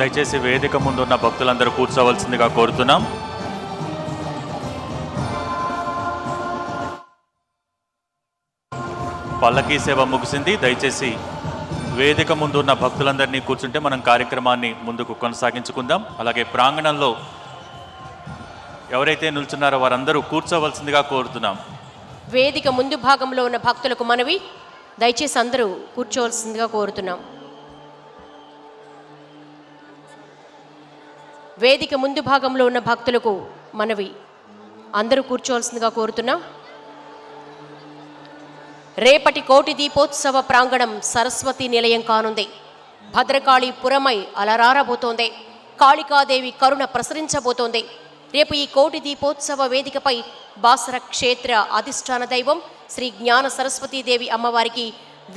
దయచేసి వేదిక ముందున్న భక్తులందరూ కూర్చోవలసిందిగా కోరుతున్నాం. పల్లకీ సేవ ముగిసింది. దయచేసి వేదిక ముందున్న భక్తులందరినీ కూర్చుంటే మనం కార్యక్రమాన్ని ముందుకు కొనసాగించుకుందాం. అలాగే ప్రాంగణంలో ఎవరైతే నిల్చున్నారో వారందరూ కూర్చోవలసిందిగా కోరుతున్నాం. వేదిక ముందు భాగంలో ఉన్న భక్తులకు మనవి, దయచేసి అందరూ కూర్చోవలసిందిగా కోరుతున్నాం. వేదిక ముందు భాగంలో ఉన్న భక్తులకు మనవి, అందరూ కూర్చోవలసిందిగా కోరుతున్నాం. రేపటి కోటి దీపోత్సవ ప్రాంగణం సరస్వతి నిలయం కానుంది. భద్రకాళి పురమై అలరారబోతోంది. కాళికాదేవి కరుణ ప్రసరించబోతోంది. రేపు ఈ కోటి దీపోత్సవ వేదికపై బాసర క్షేత్ర అధిష్టాన దైవం శ్రీ జ్ఞాన సరస్వతీదేవి అమ్మవారికి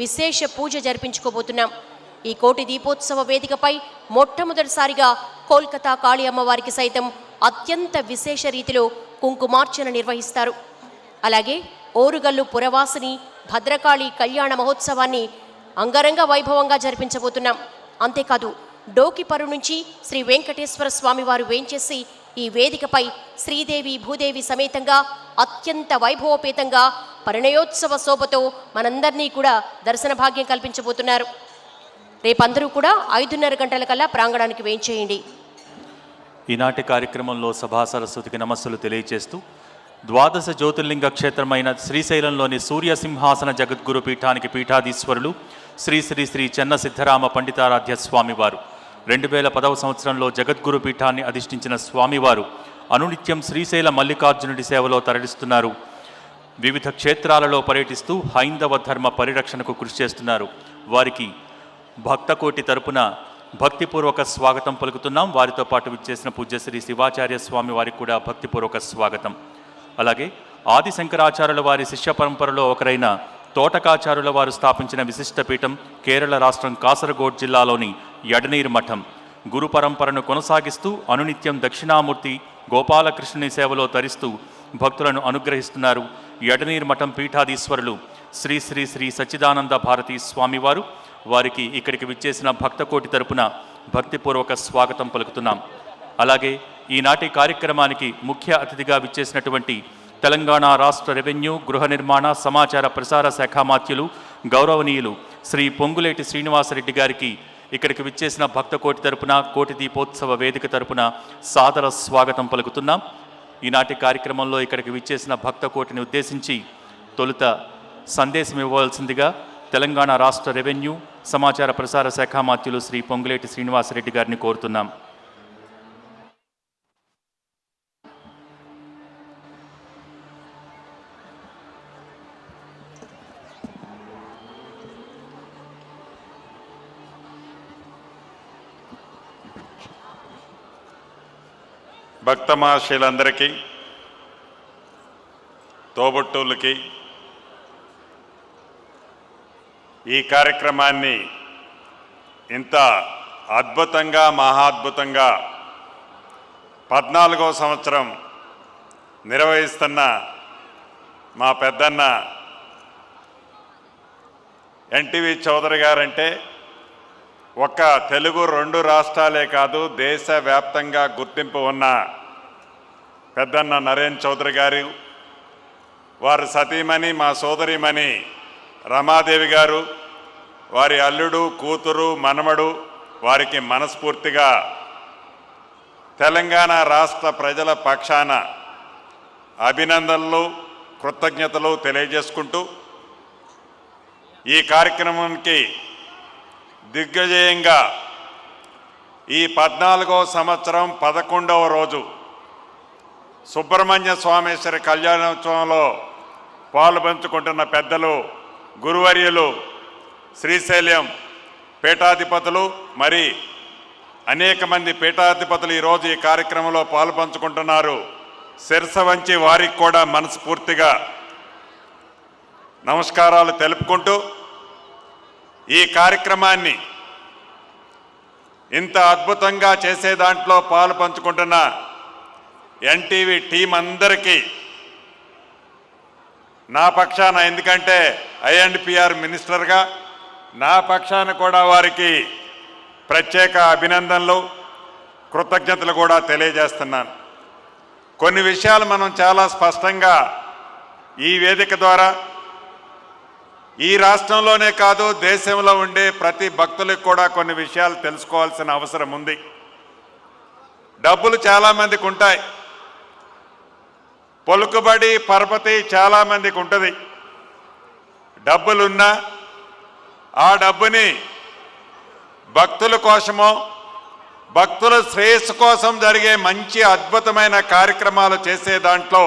విశేష పూజ జరిపించుకోబోతున్నాం. ఈ కోటి దీపోత్సవ వేదికపై మొట్టమొదటిసారిగా కోల్కతా కాళీ అమ్మవారికి సైతం అత్యంత విశేష రీతిలో కుంకుమార్చన నిర్వహిస్తారు. అలాగే ఓరుగల్లు పురవాసిని భద్రకాళి కళ్యాణ మహోత్సవాన్ని అంగరంగ వైభవంగా జరిపించబోతున్నాం. అంతేకాదు డోకిపరు నుంచి శ్రీ వెంకటేశ్వర స్వామివారు వేంచేసి ఈ వేదికపై శ్రీదేవి భూదేవి సమేతంగా అత్యంత వైభవపేతంగా పరిణయోత్సవ శోభతో మనందరినీ కూడా దర్శన భాగ్యం కల్పించబోతున్నారు. రేపందరూ కూడా 5:30 గంటలకల్లా ప్రాంగణానికి వేంచేయండి. ఈనాటి కార్యక్రమంలో సభా సరస్వతికి నమస్సులు తెలియజేస్తూ ద్వాదశ జ్యోతిర్లింగ క్షేత్రమైన శ్రీశైలంలోని సూర్యసింహాసన జగద్గురు పీఠానికి పీఠాధీశ్వరులు శ్రీ శ్రీ శ్రీ చెన్న సిద్ధరామ పండితారాధ్య స్వామివారు 2010వ సంవత్సరంలో జగద్గురు పీఠాన్ని అధిష్ఠించిన స్వామివారు అనునిత్యం శ్రీశైల మల్లికార్జునుడి సేవలో తరలిస్తున్నారు. వివిధ క్షేత్రాలలో పర్యటిస్తూ హైందవ ధర్మ పరిరక్షణకు కృషి చేస్తున్నారు. వారికి భక్తకోటి తరపున భక్తిపూర్వక స్వాగతం పలుకుతున్నాం. వారితో పాటు విచ్చేసిన పూజ్యశ్రీ శివాచార్య స్వామి వారికి కూడా భక్తిపూర్వక స్వాగతం. అలాగే ఆది శంకరాచార్యుల వారి శిష్య పరంపరలో ఒకరైన తోటకాచార్యుల వారు స్థాపించిన విశిష్ట పీఠం కేరళ రాష్ట్రం కాసరగోడ్ జిల్లాలోని యడనీర్ మఠం గురు పరంపరను కొనసాగిస్తూ అనునిత్యం దక్షిణామూర్తి గోపాలకృష్ణుని సేవలో తరిస్తూ భక్తులను అనుగ్రహిస్తున్నారు. యడనీర్ మఠం పీఠాధీశ్వరులు శ్రీ శ్రీ శ్రీ సచ్చిదానంద భారతీ స్వామివారు. వారికి ఇక్కడికి విచ్చేసిన భక్తకోటి తరపున భక్తిపూర్వక స్వాగతం పలుకుతున్నాం. అలాగే ఈనాటి కార్యక్రమానికి ముఖ్య అతిథిగా విచ్చేసినటువంటి తెలంగాణ రాష్ట్ర రెవెన్యూ గృహ నిర్మాణ సమాచార ప్రసార శాఖ మాత్యులు గౌరవనీయులు శ్రీ పొంగులేటి శ్రీనివాసరెడ్డి గారికి ఇక్కడికి విచ్చేసిన భక్తకోటి తరపున కోటి దీపోత్సవ వేదిక తరపున సాదర స్వాగతం పలుకుతున్నాం. ఈనాటి కార్యక్రమంలో ఇక్కడికి విచ్చేసిన భక్తకోటిని ఉద్దేశించి తొలుత సందేశం ఇవ్వవలసిందిగా తెలంగాణ రాష్ట్ర రెవెన్యూ సమాచార ప్రసార శాఖ మాత్యులు శ్రీ పొంగులేటి శ్రీనివాసరెడ్డి గారిని కోరుతున్నాం. భక్త మహాశయులందరికీ, తోబుట్టువులకి ఈ కార్యక్రమాన్ని ఇంత అద్భుతంగా మహాద్భుతంగా 14వ సంవత్సరం నిర్వహిస్తున్న మా పెద్దన్న ఎన్టీవీ చౌదరి గారంటే ఒక్క తెలుగు 2 రాష్ట్రాలే కాదు దేశవ్యాప్తంగా గుర్తింపు ఉన్న పెద్దన్న నరేన్ చౌదరి గారు, వారి సతీమణి మా సోదరిమణి రమాదేవి గారు, వారి అల్లుడు కూతురు మనమడు, వారికి మనస్ఫూర్తిగా తెలంగాణ రాష్ట్ర ప్రజల పక్షాన అభినందనలు కృతజ్ఞతలు తెలియజేసుకుంటూ ఈ కార్యక్రమానికి దిగ్విజయంగా ఈ 14వ సంవత్సరం 11వ రోజు సుబ్రహ్మణ్య స్వామేశ్వరి కళ్యాణోత్సవంలో పాలుపంచుకుంటున్న పెద్దలు గురువర్యులు శ్రీశైలం పీఠాధిపతులు మరి అనేక మంది పీఠాధిపతులు ఈరోజు ఈ కార్యక్రమంలో పాలుపంచుకుంటున్నారు. శిరస వంచి వారికి కూడా మనస్ఫూర్తిగా నమస్కారాలు తెలుపుకుంటూ ఈ కార్యక్రమాన్ని ఇంత అద్భుతంగా చేసే దాంట్లో పాలు పంచుకుంటున్న ఎన్టీవీ టీం అందరికీ నా పక్షాన, ఎందుకంటే ఐ&పిఆర్ మినిస్టర్గా నా పక్షాన కూడా వారికి ప్రత్యేక అభినందనలు, కృతజ్ఞతలు కూడా తెలియజేస్తున్నాను. కొన్ని విషయాలు మనం చాలా స్పష్టంగా ఈ వేదిక ద్వారా ఈ రాష్ట్రంలోనే కాదు దేశంలో ఉండే ప్రతి భక్తులకు కూడా కొన్ని విషయాలు తెలుసుకోవాల్సిన అవసరం ఉంది. డబ్బులు చాలామందికి ఉంటాయి, పలుకుబడి పరపతి చాలామందికి ఉంటుంది. డబ్బులున్నా ఆ డబ్బుని భక్తుల కోసమో భక్తుల శ్రేయస్సు కోసం జరిగే మంచి అద్భుతమైన కార్యక్రమాలు చేసే దాంట్లో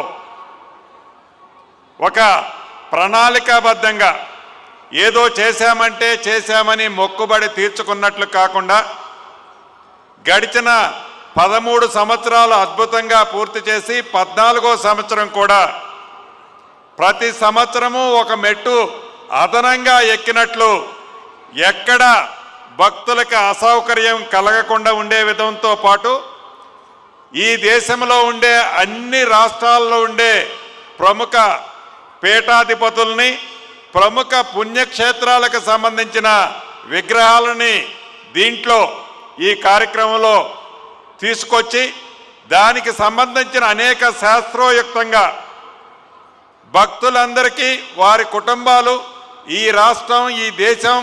ఒక ప్రణాళికాబద్ధంగా ఏదో చేశామంటే చేశామని మొక్కుబడి తీర్చుకున్నట్లు కాకుండా గడిచిన 13 సంవత్సరాలు అద్భుతంగా పూర్తి చేసి 14వ సంవత్సరం కూడా ప్రతి సంవత్సరము ఒక మెట్టు అదనంగా ఎక్కినట్లు ఎక్కడ భక్తులకు అసౌకర్యం కలగకుండా ఉండే విధంతో పాటు ఈ దేశంలో ఉండే అన్ని రాష్ట్రాల్లో ఉండే ప్రముఖ పీఠాధిపతుల్ని, ప్రముఖ పుణ్యక్షేత్రాలకు సంబంధించిన విగ్రహాలని దీంట్లో ఈ కార్యక్రమంలో తీసుకొచ్చి దానికి సంబంధించిన అనేక శాస్త్రోయుక్తంగా భక్తులందరికీ వారి కుటుంబాలు ఈ రాష్ట్రం ఈ దేశం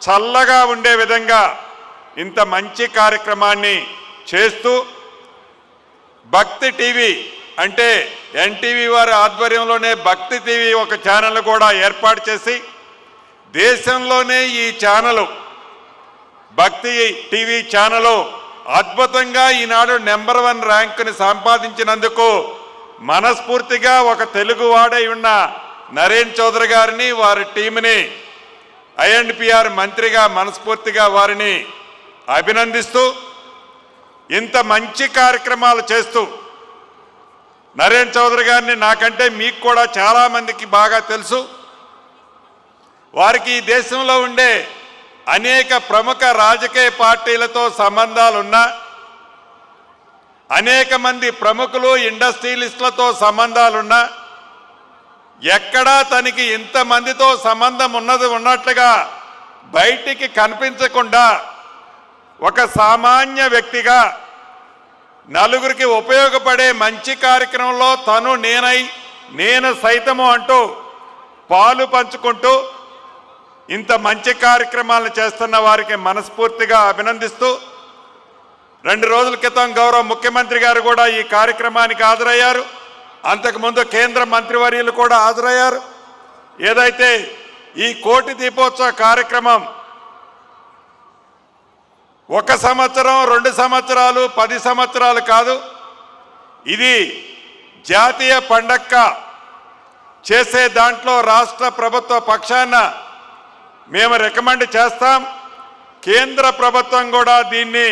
చల్లగా ఉండే విధంగా ఇంత మంచి కార్యక్రమాన్ని చేస్తూ భక్తి టీవీ అంటే ఎన్టీవీ వారి ఆధ్వర్యంలోనే భక్తి టీవీ ఒక ఛానల్ కూడా ఏర్పాటు చేసి దేశంలోనే ఈ ఛానల్ భక్తి టీవీ ఛానల్ అద్భుతంగా ఈనాడు నెంబర్ 1 ర్యాంకుని సంపాదించినందుకు మనస్ఫూర్తిగా ఒక తెలుగువాడై ఉన్న నరేన్ చౌదరి గారిని వారి టీంని ఐఎండ్పిఆర్ మంత్రిగా మనస్ఫూర్తిగా వారిని అభినందిస్తూ ఇంత మంచి కార్యక్రమాలు చేస్తూ నరేన్ చౌదరి గారిని నాకంటే మీకు కూడా చాలామందికి బాగా తెలుసు. వారికి ఈ దేశంలో ఉండే అనేక ప్రముఖ రాజకీయ పార్టీలతో సంబంధాలున్నా అనేక మంది ప్రముఖులు ఇండస్ట్రియలిస్టులతో సంబంధాలున్నా ఎక్కడా తనకి ఇంతమందితో సంబంధం ఉన్నట్లుగా బయటికి కనిపించకుండా ఒక సామాన్య వ్యక్తిగా నలుగురికి ఉపయోగపడే మంచి కార్యక్రమంలో తను నేను సైతము అంటూ పాలు పంచుకుంటూ ఇంత మంచి కార్యక్రమాలను చేస్తున్న వారికి మనస్ఫూర్తిగా అభినందిస్తూ 2 రోజుల క్రితం గౌరవ ముఖ్యమంత్రి గారు కూడా ఈ కార్యక్రమానికి హాజరయ్యారు. అంతకుముందు కేంద్ర మంత్రివర్యులు కూడా హాజరయ్యారు. ఏదైతే ఈ కోటి దీపోత్సవ కార్యక్రమం 1 సంవత్సరం 2 సంవత్సరాలు 10 సంవత్సరాలు కాదు, ఇది జాతీయ పండగ చేసే దాంట్లో రాష్ట్ర ప్రభుత్వ పక్షాన మేము రికమెండ్ చేస్తాం. కేంద్ర ప్రభుత్వం కూడా దీన్ని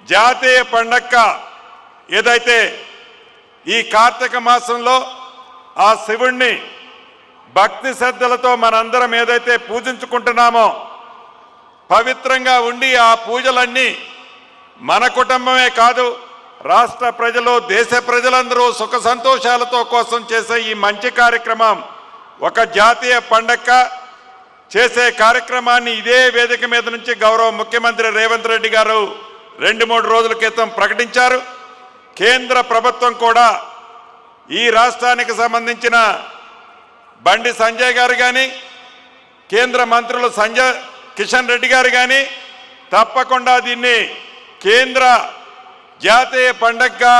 జాతీయ పండగ ఏదైతే ఈ కార్తీక మాసంలో ఆ శివుణ్ణి భక్తి శ్రద్ధలతో మనందరం ఏదైతే పూజించుకుంటున్నామో పవిత్రంగా ఉండి ఆ పూజలన్నీ మన కుటుంబమే కాదు రాష్ట్ర ప్రజలు దేశ ప్రజలందరూ సుఖ సంతోషాలతో కోసం చేసే ఈ మంచి కార్యక్రమం ఒక జాతీయ పండగ చేసే కార్యక్రమాన్ని ఇదే వేదిక మీద నుంచి గౌరవ ముఖ్యమంత్రి రేవంత్ రెడ్డి గారు 2-3 రోజుల క్రితం ప్రకటించారు. కేంద్ర ప్రభుత్వం కూడా ఈ రాష్ట్రానికి సంబంధించిన బండి సంజయ్ గారు కానీ కేంద్ర మంత్రులు కిషన్ రెడ్డి గారు కానీ తప్పకుండా దీన్ని కేంద్ర జాతీయ పండగగా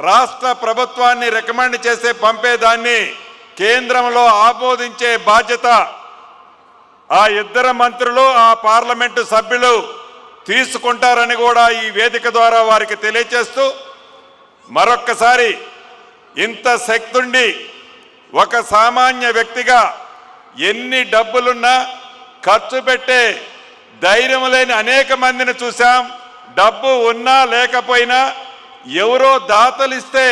రాష్ట్ర ప్రభుత్వాన్ని రికమెండ్ చేసి పంపేదాన్ని కేంద్రంలో ఆమోదించే బాధ్యత ఆ 2 మంత్రులు ఆ పార్లమెంటు సభ్యులు తీసుకుంటారని కూడా ఈ వేదిక ద్వారా వారికి తెలియజేస్తూ మరొక్కసారి ఇంత శక్తుండి ఒక సామాన్య వ్యక్తిగా ఎన్ని డబ్బులున్నా ఖర్చు పెట్టే ధైర్యం లేని అనేక మందిని చూసాం. డబ్బు ఉన్నా లేకపోయినా ఎవరో దాతలిస్తే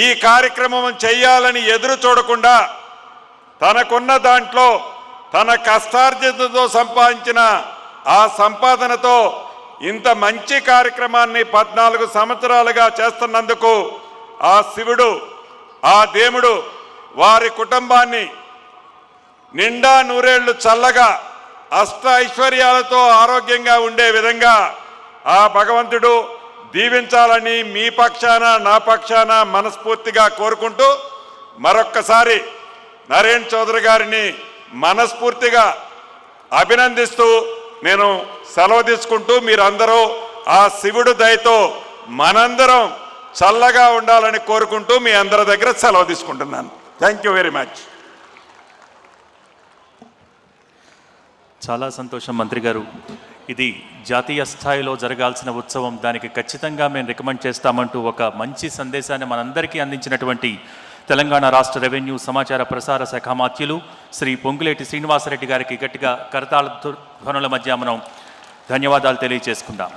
ఈ కార్యక్రమం చెయ్యాలని ఎదురు చూడకుండా తనకున్న దాంట్లో తన కష్టార్జితంతో సంపాదించిన ఆ సంపాదనతో ఇంత మంచి కార్యక్రమాన్ని 14 సంవత్సరాలుగా చేస్తున్నందుకు ఆ శివుడు ఆ దేవుడు వారి కుటుంబాన్ని నిండా నూరేళ్లు చల్లగా అష్ట ఐశ్వర్యాలతో ఆరోగ్యంగా ఉండే విధంగా ఆ భగవంతుడు దీవించాలని మీ పక్షాన నా పక్షాన మనస్ఫూర్తిగా కోరుకుంటూ మరొక్కసారి నరేన్ చౌదరి గారిని మనస్ఫూర్తిగా అభినందిస్తూ నేను సెలవు తీసుకుంటూ మీరందరూ ఆ శివుడు దయతో మనందరం చల్లగా ఉండాలని కోరుకుంటూ మీ అందరి దగ్గర సెలవు తీసుకుంటున్నాను. Thank you very much. చాలా సంతోషం మంత్రి గారు. ఇది జాతీయ స్థాయిలో జరగాల్సిన ఉత్సవం, దానికి ఖచ్చితంగా మేము రికమెండ్ చేస్తామంటూ ఒక మంచి సందేశాన్ని మనందరికీ అందించినటువంటి తెలంగాణ రాష్ట్ర రెవెన్యూ సమాచార ప్రసార శాఖ మాత్యులు శ్రీ పొంగులేటి శ్రీనివాసరెడ్డి గారికి గట్టిగా కరతాళ ధ్వనుల మధ్య మనం ధన్యవాదాలు తెలియజేసుకుందాం.